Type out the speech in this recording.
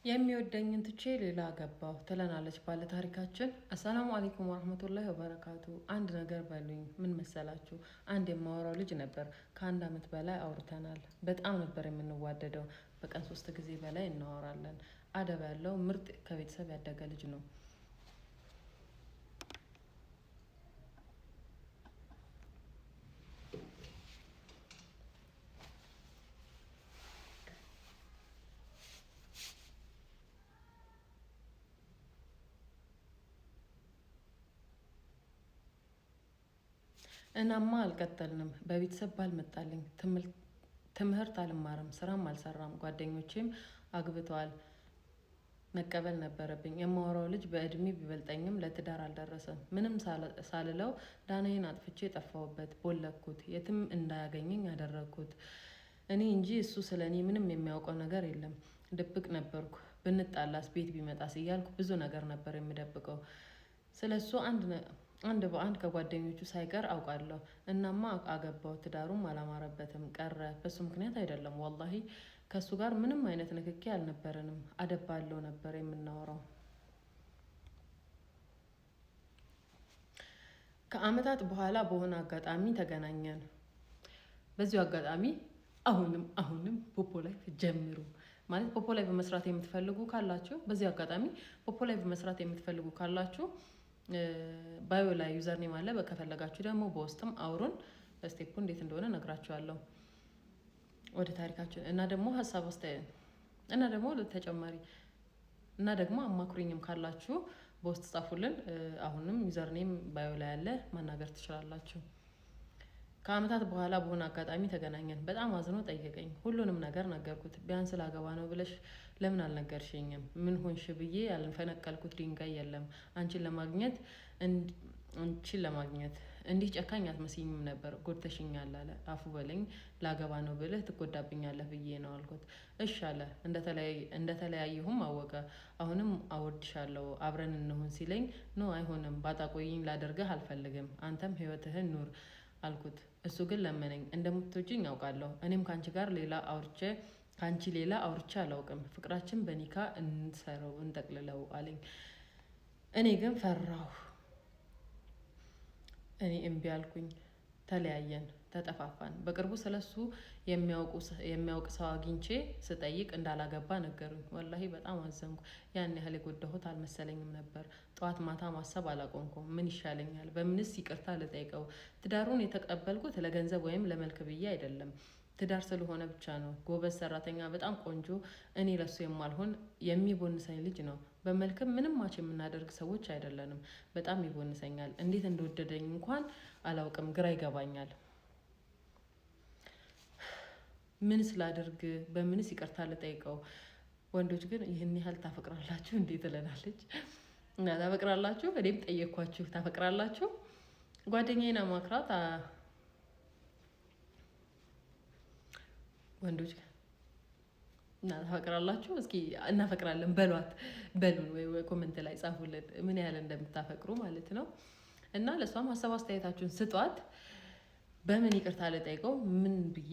የሚወደኝን ትቼ ሌላ ገባሁ ትለናለች ባለ ታሪካችን። አሰላሙ አለይኩም ወራህመቱላሂ ወበረካቱ። አንድ ነገር በሉኝ። ምን መሰላችሁ? አንድ የማወራው ልጅ ነበር። ከአንድ አመት በላይ አውርተናል። በጣም ነበር የምንዋደደው። በቀን 3 ጊዜ በላይ እናወራለን። አደብ ያለው ምርጥ ከቤተሰብ ያደገ ልጅ ነው። እናማ አልቀጠልንም። በቤተሰብ ባልመጣልኝ ትምህርት አልማርም፣ ስራም አልሰራም። ጓደኞቼም አግብተዋል። መቀበል ነበረብኝ። የማወራው ልጅ በእድሜ ቢበልጠኝም ለትዳር አልደረሰም። ምንም ሳልለው ዳናዬን አጥፍቼ ጠፋሁበት፣ ቦለኩት፣ የትም እንዳያገኘኝ ያደረግኩት እኔ እንጂ እሱ ስለ እኔ ምንም የሚያውቀው ነገር የለም። ድብቅ ነበርኩ። ብንጣላስ፣ ቤት ቢመጣስ እያልኩ ብዙ ነገር ነበር የምደብቀው። ስለ እሱ አንድ በአንድ ከጓደኞቹ ሳይቀር አውቃለሁ። እናማ አገባው። ትዳሩም አላማረበትም ቀረ። በሱ ምክንያት አይደለም ወላሂ። ከሱ ጋር ምንም አይነት ንክኪ አልነበረንም። አደብ ባለው ነበር የምናወራው። ከአመታት በኋላ በሆነ አጋጣሚ ተገናኘን። በዚሁ አጋጣሚ አሁንም ፖፖ ላይፍ ጀምሩ። ማለት ፖፖ ላይፍ መስራት የምትፈልጉ ካላችሁ፣ በዚህ አጋጣሚ ፖፖ ላይፍ መስራት የምትፈልጉ ካላችሁ ባዮ ላይ ዩዘር ኔም አለ። ከፈለጋችሁ ደግሞ በውስጥም አውሩን። ስቴፑ እንዴት እንደሆነ ነግራችኋለሁ። ወደ ታሪካችን እና ደግሞ ሀሳብ አስተያየት እና ደግሞ ተጨማሪ እና ደግሞ አማክሩኝም ካላችሁ በውስጥ ጻፉልን። አሁንም ዩዘር ኔም ባዮ ላይ ያለ ማናገር ትችላላችሁ። ከአመታት በኋላ በሆነ አጋጣሚ ተገናኘን። በጣም አዝኖ ጠየቀኝ። ሁሉንም ነገር ነገርኩት። ቢያንስ ላገባ ነው ብለሽ ለምን አልነገርሽኝም? ምን ሆንሽ ብዬ ያልፈነቀልኩት ድንጋይ የለም። አንቺን ለማግኘት እንዲህ ጨካኝ አትመስይኝም ነበር። ጎድተሽኛል አለ። አፉ በለኝ። ላገባ ነው ብለህ ትጎዳብኛለህ ብዬ ነው አልኩት። እሺ አለ። እንደተለያየሁም አወቀ። አሁንም አወድሻለሁ አብረን እንሁን ሲለኝ ኖ አይሆንም፣ ባጣቆይኝ ላደርግህ አልፈልግም። አንተም ህይወትህን ኑር አልኩት። እሱ ግን ለመነኝ። እንደምትወጂኝ ያውቃለሁ። እኔም ከአንቺ ሌላ አውርቼ አላውቅም። ፍቅራችን በኒካ እንጠቅልለው አለኝ። እኔ ግን ፈራሁ። እኔ እምቢ አልኩኝ። ተለያየን፣ ተጠፋፋን። በቅርቡ ስለሱ የሚያውቅ ሰው አግኝቼ ስጠይቅ እንዳላገባ ነገሩኝ። ወላሂ በጣም አዘንኩ። ያን ያህል የጎዳሁት አልመሰለኝም ነበር። ጠዋት ማታ ማሰብ አላቆምኩም። ምን ይሻለኛል? በምንስ ይቅርታ ልጠይቀው? ትዳሩን የተቀበልኩት ለገንዘብ ወይም ለመልክ ብዬ አይደለም። ትዳር ስለሆነ ብቻ ነው። ጎበዝ ሰራተኛ፣ በጣም ቆንጆ፣ እኔ ለሱ የማልሆን የሚቦንሰኝ ልጅ ነው። በመልክም ምንም ማች የምናደርግ ሰዎች አይደለንም። በጣም ይቦንሰኛል። እንዴት እንደወደደኝ እንኳን አላውቅም። ግራ ይገባኛል። ምን ስላደርግ? በምንስ ይቅርታ ልጠይቀው? ወንዶች ግን ይህን ያህል ታፈቅራላችሁ እንዴት ትለናለች። እና ታፈቅራላችሁ? እኔም ጠየኳችሁ። ታፈቅራላችሁ? ጓደኛዬን አማክራት። ወንዶች እና ታፈቅራላችሁ? እስኪ እናፈቅራለን በሉን፣ ወይ ኮመንት ላይ ጻፉልን ምን ያህል እንደምታፈቅሩ ማለት ነው። እና ለእሷም ሀሳብ አስተያየታችሁን ስጧት። በምን ይቅርታ ልጠይቀው? ምን ብዬ